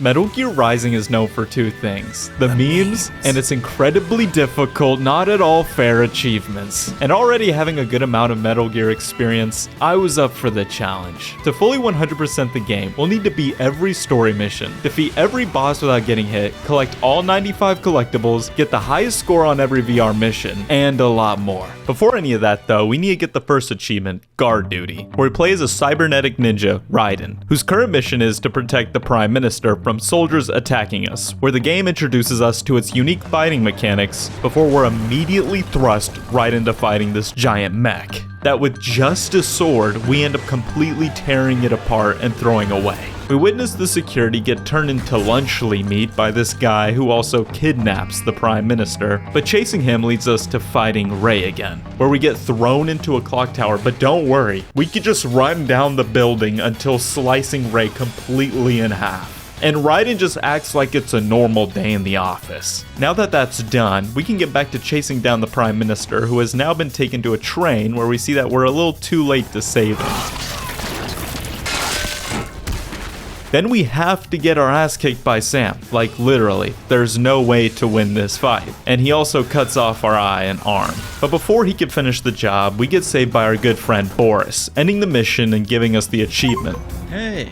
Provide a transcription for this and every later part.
Metal Gear Rising is known for two things, the memes and its incredibly difficult, not at all fair achievements. And already having a good amount of Metal Gear experience, I was up for the challenge. To fully 100% the game, we'll need to beat every story mission, defeat every boss without getting hit, collect all 95 collectibles, get the highest score on every VR mission, and a lot more. Before any of that though, we need to get the first achievement, Guard Duty, where we play as a cybernetic ninja, Raiden, whose current mission is to protect the Prime Minister from soldiers attacking us, where the game introduces us to its unique fighting mechanics before we're immediately thrust right into fighting this giant mech, that with just a sword, we end up completely tearing it apart and throwing away. We witness the security get turned into lunchly meat by this guy who also kidnaps the Prime Minister, but chasing him leads us to fighting Ray again, where we get thrown into a clock tower, but don't worry, we can just run down the building until slicing Ray completely in half. And Raiden just acts like it's a normal day in the office. Now that that's done, we can get back to chasing down the Prime Minister, who has now been taken to a train where we see that we're a little too late to save him. Then we have to get our ass kicked by Sam, like literally. There's no way to win this fight. And he also cuts off our eye and arm. But before he can finish the job, we get saved by our good friend Boris, ending the mission and giving us the achievement. Hey.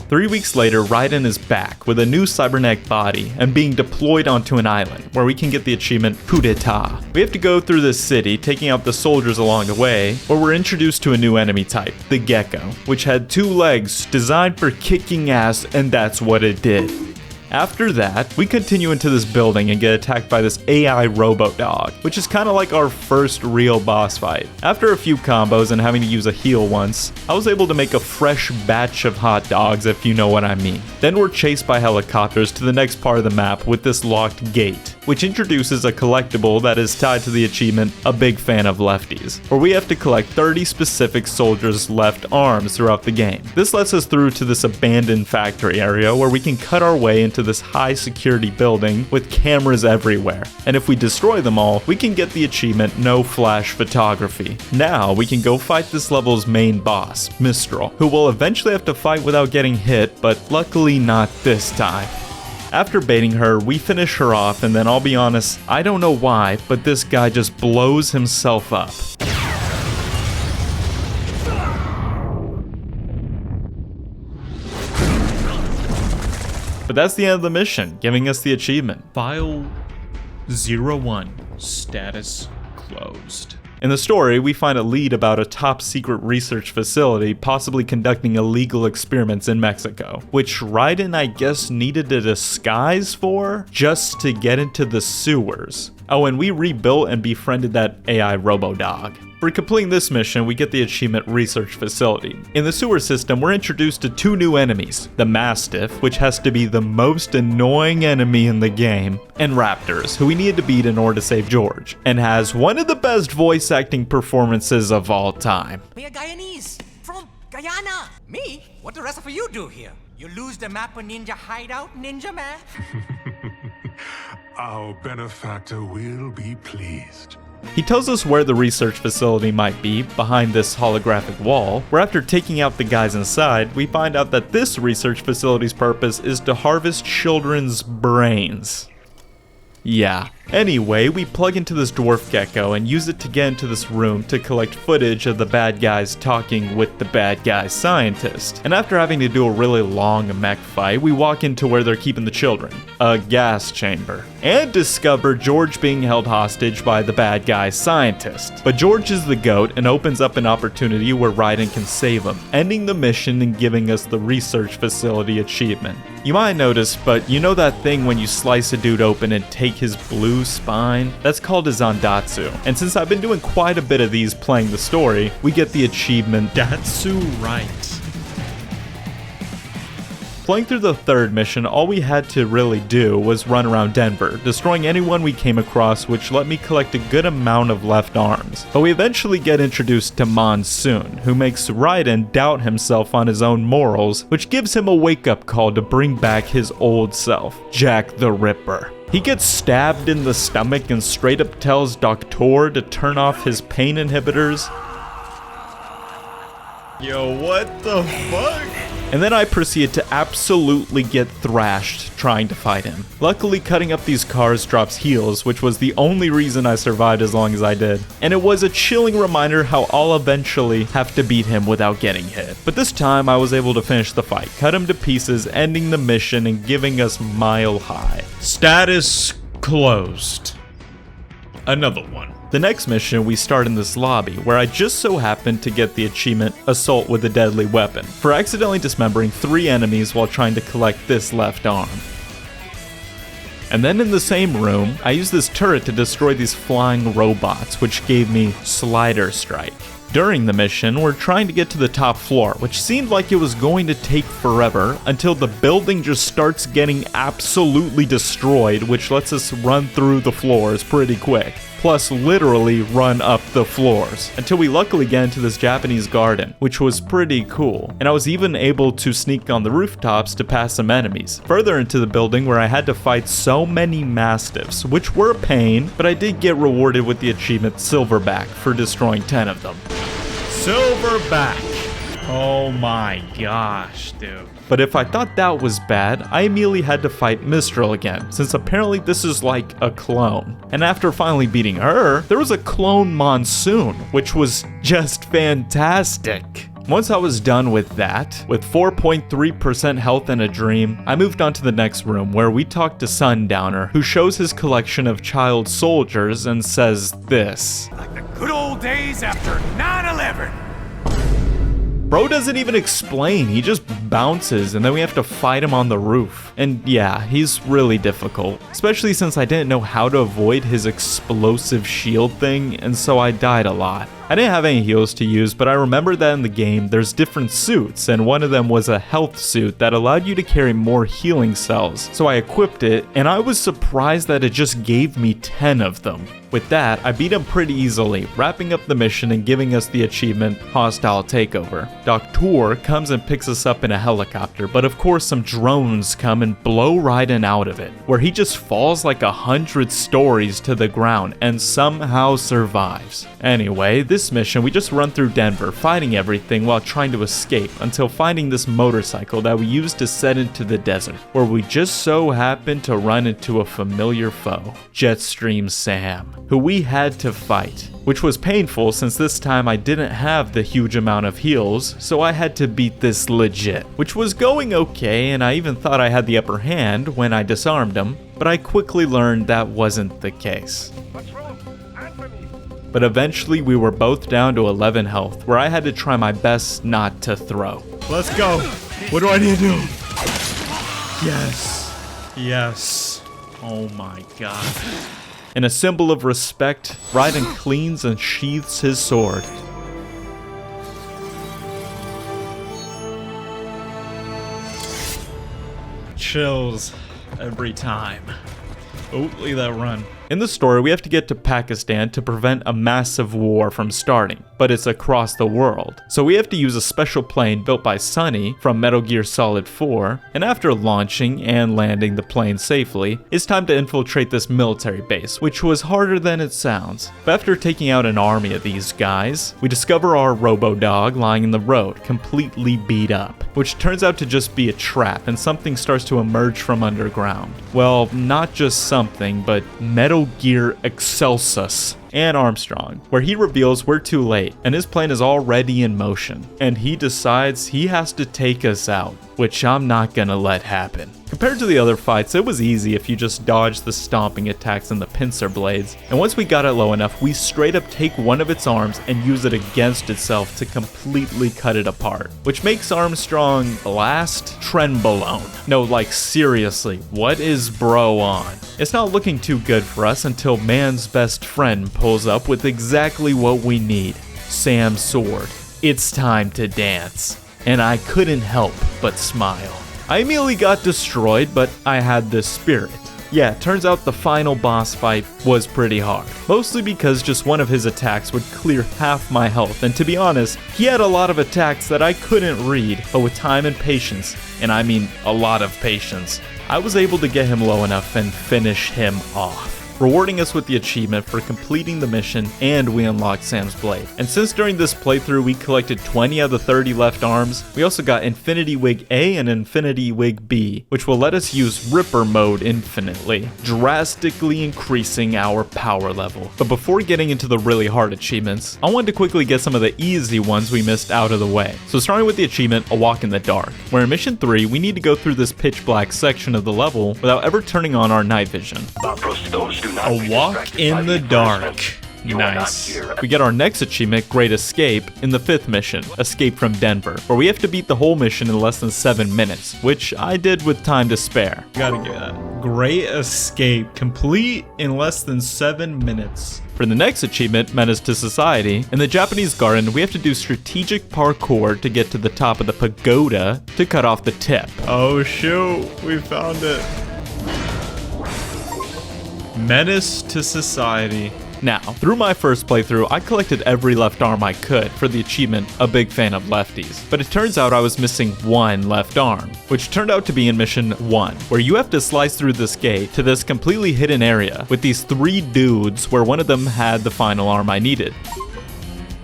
3 weeks later, Raiden is back with a new cybernetic body and being deployed onto an island where we can get the achievement Coup d'etat. We have to go through this city, taking out the soldiers along the way, where we're introduced to a new enemy type, the Gecko, which had 2 legs designed for kicking ass, and that's what it did. After that, we continue into this building and get attacked by this AI robo-dog, which is kind of like our first real boss fight. After a few combos and having to use a heal once, I was able to make a fresh batch of hot dogs, if you know what I mean. Then we're chased by helicopters to the next part of the map with this locked gate, which introduces a collectible that is tied to the achievement A Big Fan of Lefties, where we have to collect 30 specific soldiers' left arms throughout the game. This lets us through to this abandoned factory area where we can cut our way into this high security building with cameras everywhere, and if we destroy them all, we can get the achievement No Flash Photography. Now we can go fight this level's main boss, Mistral, who we'll eventually have to fight without getting hit, but luckily not this time. After baiting her, we finish her off, and then I'll be honest, I don't know why, but this guy just blows himself up. But that's the end of the mission, giving us the achievement. File 01. Status closed. In the story, we find a lead about a top-secret research facility possibly conducting illegal experiments in Mexico, which Raiden, I guess, needed a disguise for, just to get into the sewers. Oh, and we rebuilt and befriended that AI robo-dog. For completing this mission, we get the achievement Research Facility. In the sewer system, we're introduced to 2 new enemies, the Mastiff, which has to be the most annoying enemy in the game, and Raptors, who we needed to beat in order to save George, and has one of the best voice acting performances of all time. Me a Guyanese, from Guyana. Me? What the rest of you do here? You lose the map of Ninja Hideout, Ninja Man? Our benefactor will be pleased. He tells us where the research facility might be, behind this holographic wall, where after taking out the guys inside, we find out that this research facility's purpose is to harvest children's brains. Yeah. Anyway, we plug into this dwarf gecko and use it to get into this room to collect footage of the bad guys talking with the bad guy scientist. And after having to do a really long mech fight, we walk into where they're keeping the children, a gas chamber, and discover George being held hostage by the bad guy scientist. But George is the GOAT and opens up an opportunity where Raiden can save him, ending the mission and giving us the research facility achievement. You might notice, but you know that thing when you slice a dude open and take his blue spine? That's called a Zandatsu. And since I've been doing quite a bit of these playing the story, we get the achievement Datsu right. Playing through the third mission, all we had to really do was run around Denver, destroying anyone we came across, which let me collect a good amount of left arms. But we eventually get introduced to Monsoon, who makes Raiden doubt himself on his own morals, which gives him a wake-up call to bring back his old self, Jack the Ripper. He gets stabbed in the stomach and straight up tells Doctor to turn off his pain inhibitors. Yo, what the fuck? and then I proceeded to absolutely get thrashed trying to fight him. Luckily, cutting up these cars drops heals, which was the only reason I survived as long as I did. And it was a chilling reminder how I'll eventually have to beat him without getting hit. But this time I was able to finish the fight, cut him to pieces, ending the mission and giving us Mile High. Status closed. Another one. The next mission, we start in this lobby, where I just so happened to get the achievement Assault with a Deadly Weapon, for accidentally dismembering 3 enemies while trying to collect this left arm. And then in the same room, I used this turret to destroy these flying robots, which gave me Slider Strike. During the mission, we're trying to get to the top floor, which seemed like it was going to take forever until the building just starts getting absolutely destroyed, which lets us run through the floors pretty quick. Plus literally run up the floors, until we luckily get into this Japanese garden, which was pretty cool. And I was even able to sneak on the rooftops to pass some enemies. Further into the building where I had to fight so many mastiffs, which were a pain, but I did get rewarded with the achievement Silverback for destroying 10 of them. Silverback. Oh my gosh, dude. But if I thought that was bad, I immediately had to fight Mistral again, since apparently this is like a clone. And after finally beating her, there was a clone Monsoon, which was just fantastic. Once I was done with that, with 4.3% health and a dream, I moved on to the next room where we talked to Sundowner, who shows his collection of child soldiers and says this. Like the good old days after 9/11. Bro doesn't even explain, he just bounces and then we have to fight him on the roof. And yeah, he's really difficult, especially since I didn't know how to avoid his explosive shield thing, and so I died a lot. I didn't have any heals to use, but I remember that in the game there's different suits, and one of them was a health suit that allowed you to carry more healing cells. So I equipped it, and I was surprised that it just gave me 10 of them. With that, I beat him pretty easily, wrapping up the mission and giving us the achievement Hostile Takeover. Doctor comes and picks us up in a helicopter, but of course some drones come and blow Raiden out of it, where he just falls like 100 stories to the ground and somehow survives. Anyway, this mission we just run through Denver, fighting everything while trying to escape until finding this motorcycle that we used to set into the desert, where we just so happened to run into a familiar foe, Jetstream Sam, who we had to fight, which was painful since this time I didn't have the huge amount of heals, so I had to beat this legit, which was going okay, and I even thought I had the upper hand when I disarmed him, but I quickly learned that wasn't the case. But eventually we were both down to 11 health, where I had to try my best not to throw. Let's go. What do I need to do? Yes. Yes. Oh my god. In a symbol of respect, Raiden cleans and sheaths his sword. Chills every time. Oh, look at that run. In the story, we have to get to Pakistan to prevent a massive war from starting, but it's across the world. So we have to use a special plane built by Sonny from Metal Gear Solid 4, and after launching and landing the plane safely, it's time to infiltrate this military base, which was harder than it sounds. But after taking out an army of these guys, we discover our robo-dog lying in the road, completely beat up, which turns out to just be a trap, and something starts to emerge from underground. Well, not just something, but Metal Gear Excelsus and Armstrong, where he reveals we're too late and his plane is already in motion, and he decides he has to take us out, which I'm not gonna let happen. Compared to the other fights, it was easy if you just dodged the stomping attacks and the pincer blades, and once we got it low enough, we straight up take one of its arms and use it against itself to completely cut it apart, which makes Armstrong last Trenbolone. No, like seriously, what is bro on? It's not looking too good for us until man's best friend pulls up with exactly what we need, Sam's sword. It's time to dance. And I couldn't help but smile. I immediately got destroyed, but I had the spirit. Yeah, turns out the final boss fight was pretty hard, mostly because just one of his attacks would clear half my health, and to be honest, he had a lot of attacks that I couldn't read, but with time and patience, and I mean a lot of patience, I was able to get him low enough and finish him off. rewarding us with the achievement for completing the mission, and we unlocked Sam's blade. And since during this playthrough we collected 20 of the 30 left arms, we also got Infinity Wig A and Infinity Wig B, which will let us use Ripper mode infinitely, drastically increasing our power level. But before getting into the really hard achievements, I wanted to quickly get some of the easy ones we missed out of the way. So starting with the achievement, A Walk in the Dark, where in Mission 3, we need to go through this pitch black section of the level without ever turning on our night vision. A walk in the dark. Nice. We get our next achievement, Great Escape, in the 5th mission, Escape from Denver, where we have to beat the whole mission in less than 7 minutes, which I did with time to spare. Gotta get that. Great Escape, complete in less than 7 minutes. For the next achievement, Menace to Society, in the Japanese garden, we have to do strategic parkour to get to the top of the pagoda to cut off the tip. Oh shoot, we found it. Menace to Society. Now, through my first playthrough, I collected every left arm I could for the achievement, A Big Fan of Lefties. But it turns out I was missing one left arm, which turned out to be in Mission 1, where you have to slice through this gate to this completely hidden area with these 3 dudes where one of them had the final arm I needed.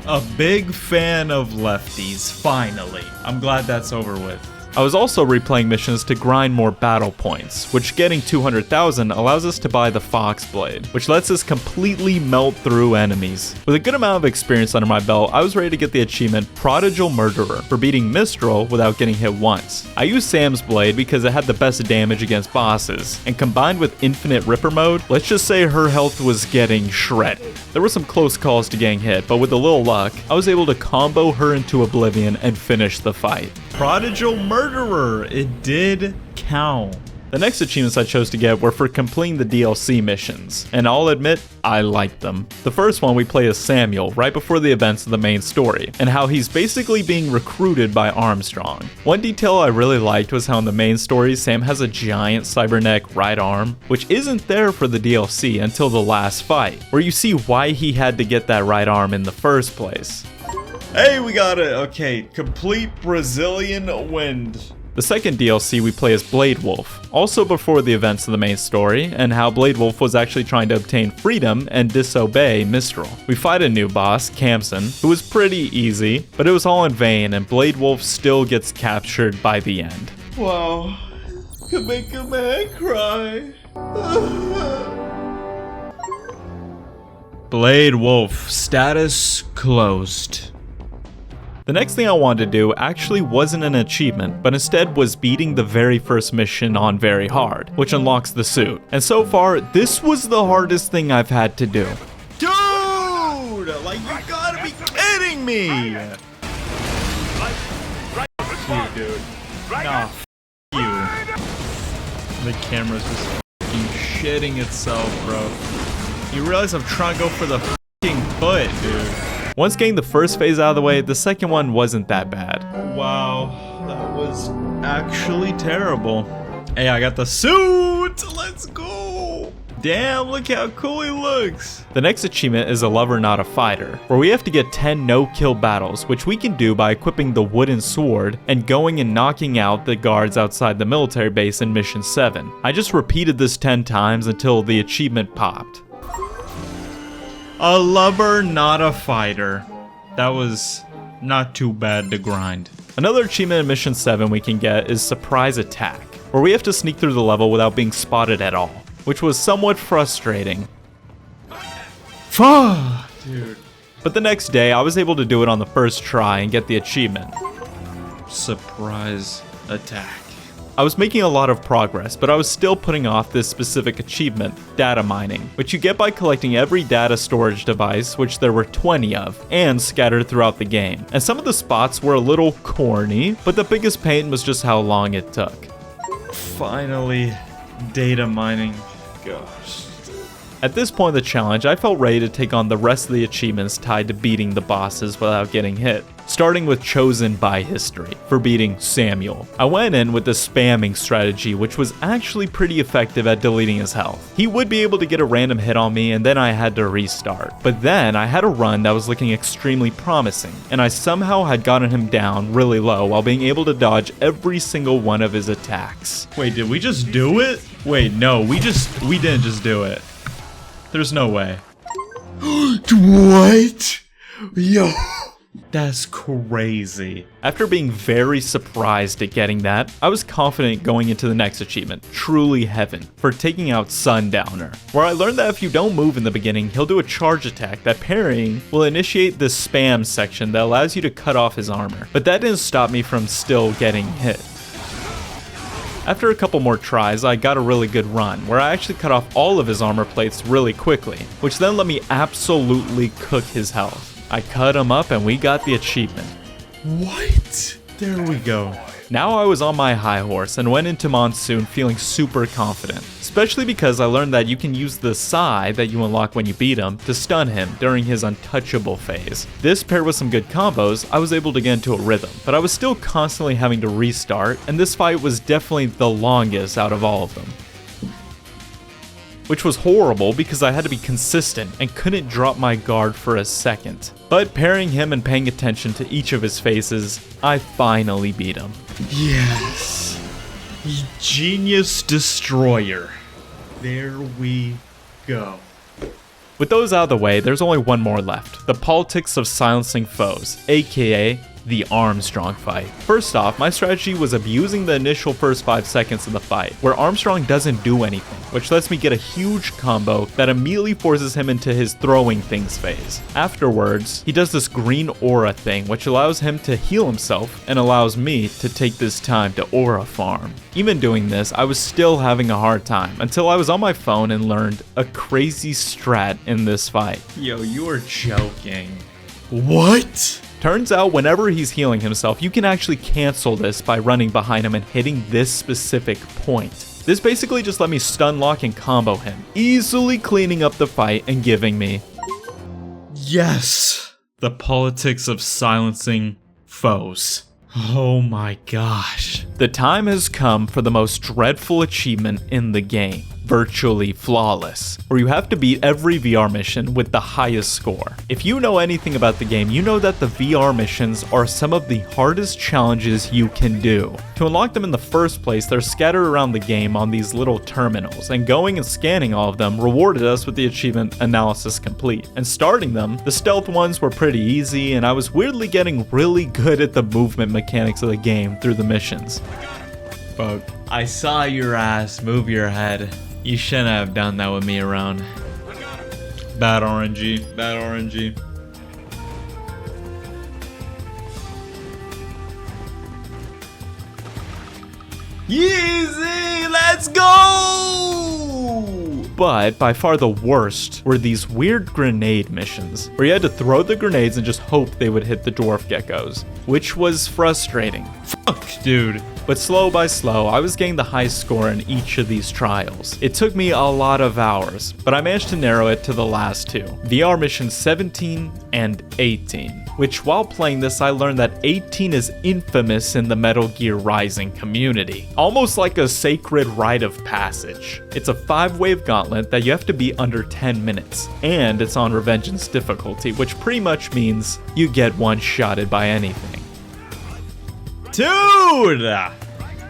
A big fan of lefties, finally. I'm glad that's over with. I was also replaying missions to grind more battle points, which getting 200,000 allows us to buy the Fox Blade, which lets us completely melt through enemies. With a good amount of experience under my belt, I was ready to get the achievement Prodigal Murderer for beating Mistral without getting hit once. I used Sam's Blade because it had the best damage against bosses, and combined with Infinite Ripper mode, let's just say her health was getting shredded. There were some close calls to getting hit, but with a little luck, I was able to combo her into oblivion and finish the fight. Prodigal Murderer, it did count. The next achievements I chose to get were for completing the DLC missions, and I'll admit, I liked them. The first one we play as Samuel right before the events of the main story, and how he's basically being recruited by Armstrong. One detail I really liked was how in the main story, Sam has a giant cybernetic right arm, which isn't there for the DLC until the last fight, where you see why he had to get that right arm in the first place. Hey, we got it. Okay, complete Brazilian wind. The second DLC we play as Blade Wolf, also before the events of the main story, and how Blade Wolf was actually trying to obtain freedom and disobey Mistral. We fight a new boss, Kamson, who was pretty easy, but it was all in vain and Blade Wolf still gets captured by the end. Wow, could make a man cry. Blade Wolf, status closed. The next thing I wanted to do actually wasn't an achievement, but instead was beating the very first mission on Very Hard, which unlocks the suit. And so far, this was the hardest thing I've had to do. Dude! Like, you gotta be kidding me! Dude. Nah, f*** you. The camera's just f***ing shitting itself, bro. You realize I'm trying to go for the f***ing foot, dude. Once getting the first phase out of the way, the second one wasn't that bad. Wow, that was actually terrible. Hey, I got the suit! Let's go! Damn, look how cool he looks! The next achievement is A Lover Not a Fighter, where we have to get 10 no-kill battles, which we can do by equipping the wooden sword and going and knocking out the guards outside the military base in Mission 7. I just repeated this 10 times until the achievement popped. A lover, not a fighter. That was not too bad to grind. Another achievement in Mission 7 we can get is Surprise Attack, where we have to sneak through the level without being spotted at all, which was somewhat frustrating. Fuck, dude. But the next day, I was able to do it on the first try and get the achievement. Surprise Attack. I was making a lot of progress, but I was still putting off this specific achievement, data mining, which you get by collecting every data storage device, which there were 20 of, and scattered throughout the game. And some of the spots were a little corny, but the biggest pain was just how long it took. Finally, data mining. Gosh. At this point of the challenge, I felt ready to take on the rest of the achievements tied to beating the bosses without getting hit. Starting with Chosen by History, for beating Samuel. I went in with the spamming strategy, which was actually pretty effective at deleting his health. He would be able to get a random hit on me and then I had to restart. But then I had a run that was looking extremely promising, and I somehow had gotten him down really low while being able to dodge every single one of his attacks. Wait, did we just do it? Wait, no, we didn't just do it. There's no way. What? Yo. That's crazy. After being very surprised at getting that, I was confident going into the next achievement, Truly Heaven, for taking out Sundowner, where I learned that if you don't move in the beginning, he'll do a charge attack that parrying will initiate this spam section that allows you to cut off his armor. But that didn't stop me from still getting hit. After a couple more tries, I got a really good run, where I actually cut off all of his armor plates really quickly, which then let me absolutely cook his health. I cut him up and we got the achievement. What? There we go. Now I was on my high horse and went into Monsoon feeling super confident, especially because I learned that you can use the Psy that you unlock when you beat him to stun him during his untouchable phase. This paired with some good combos, I was able to get into a rhythm, but I was still constantly having to restart, and this fight was definitely the longest out of all of them. Which was horrible because I had to be consistent and couldn't drop my guard for a second. But pairing him and paying attention to each of his phases, I finally beat him. Yes. Genius Destroyer. There we go. With those out of the way, there's only one more left. The Politics of Silencing Foes, aka the Armstrong fight. First off, my strategy was abusing the initial first 5 seconds of the fight, where Armstrong doesn't do anything, which lets me get a huge combo that immediately forces him into his throwing things phase. Afterwards, he does this green aura thing, which allows him to heal himself and allows me to take this time to aura farm. Even doing this, I was still having a hard time until I was on my phone and learned a crazy strat in this fight. Yo, you are joking. What? Turns out whenever he's healing himself, you can actually cancel this by running behind him and hitting this specific point. This basically just let me stun lock and combo him, easily cleaning up the fight and giving me Yes. The Politics of Silencing Foes. Oh my gosh. the time has come for the most dreadful achievement in the game. Virtually Flawless, where you have to beat every VR mission with the highest score. If you know anything about the game, you know that the VR missions are some of the hardest challenges you can do. To unlock them in the first place, they're scattered around the game on these little terminals, and going and scanning all of them rewarded us with the achievement Analysis Complete. And starting them, the stealth ones were pretty easy, and I was weirdly getting really good at the movement mechanics of the game through the missions. Bug. I saw your ass move your head. You shouldn't have done that with me around. Bad RNG. Bad RNG. Yeezy! Let's go! But by far the worst were these weird grenade missions, where you had to throw the grenades and just hope they would hit the dwarf geckos, which was frustrating. Fuck, dude. But slow by slow, I was getting the high score in each of these trials. It took me a lot of hours, but I managed to narrow it to the last two, VR missions 17 and 18, which while playing this I learned that 18 is infamous in the Metal Gear Rising community, almost like a sacred rite of passage. It's a 5-wave gauntlet that you have to beat under 10 minutes, and it's on Revengeance difficulty, which pretty much means you get one-shotted by anything. Dude!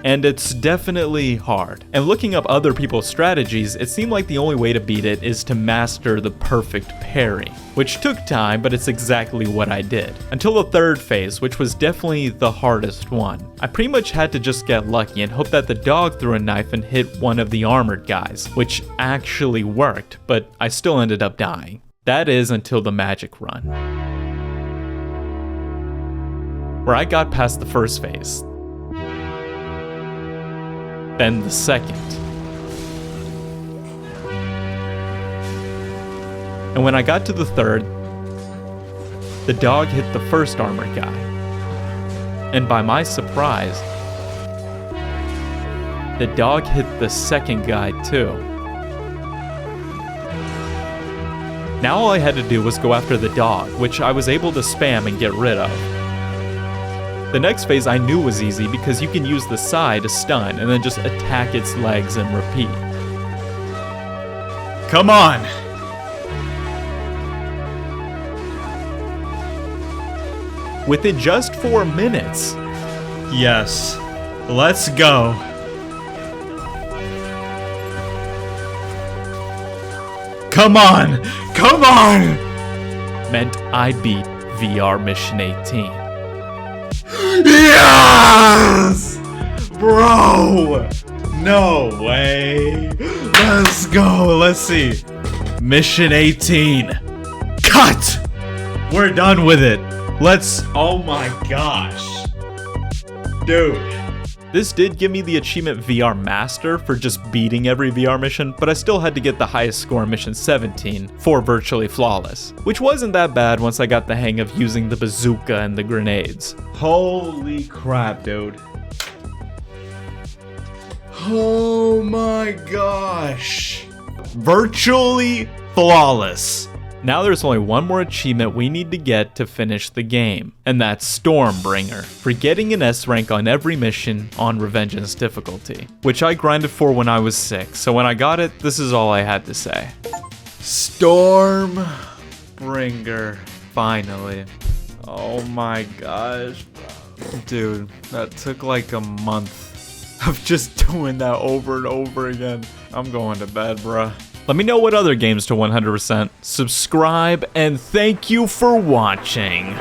And it's definitely hard. And looking up other people's strategies, it seemed like the only way to beat it is to master the perfect parry, which took time, but it's exactly what I did. Until the third phase, which was definitely the hardest one. I pretty much had to just get lucky and hope that the dog threw a knife and hit one of the armored guys, which actually worked, but I still ended up dying. That is until the magic run, where I got past the first phase, then the second, and when I got to the third, the dog hit the first armored guy, and by my surprise, the dog hit the second guy too. Now all I had to do was go after the dog, which I was able to spam and get rid of. The next phase I knew was easy because you can use the Psy to stun and then just attack its legs and repeat. Come on! Within just 4 minutes. Yes. Let's go. Come on! Come on! meant I beat VR Mission 18. Yes! Bro! No way. Let's go. Let's see. Mission 18. Cut! We're done with it. Let's... Oh my gosh. Dude. This did give me the achievement VR Master for just beating every VR mission, but I still had to get the highest score in Mission 17 for Virtually Flawless, which wasn't that bad once I got the hang of using the bazooka and the grenades. Holy crap, dude. Oh my gosh. Virtually Flawless. Now there's only one more achievement we need to get to finish the game, and that's Stormbringer, for getting an S rank on every mission on Revengeance difficulty, which I grinded for when I was 6, so when I got it, this is all I had to say. Stormbringer. Finally. Oh my gosh, bro. Dude, that took like a month of just doing that over and over again. I'm going to bed, bruh. Let me know what other games to 100%, subscribe, and thank you for watching.